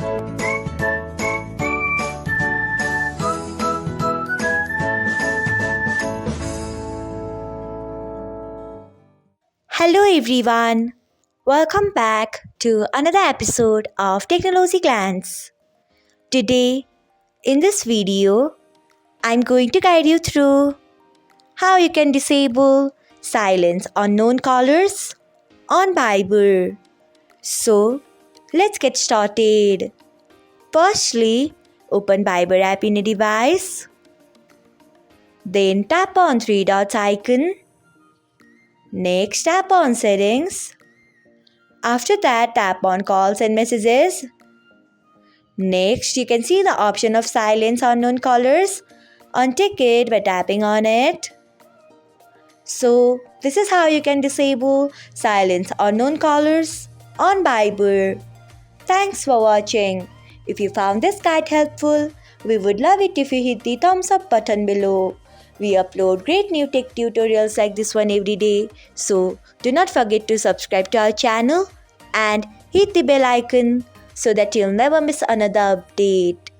Hello everyone. Welcome back to another episode of Technologyglance. Today, in this video, I'm going to guide you through how you can disable silence on known callers on Viber. So, let's get started. Firstly, open Viber app in a device. Then tap on three dots icon. Next, tap on settings. After that, tap on calls and messages. Next, you can see the option of silence unknown callers. Untick it by tapping on it. So, this is how you can disable silence unknown callers on Viber. Thanks for watching. If you found this guide helpful, we would love it if you hit the thumbs up button below. We upload great new tech tutorials like this one every day. So, do not forget to subscribe to our channel and hit the bell icon so that you'll never miss another update.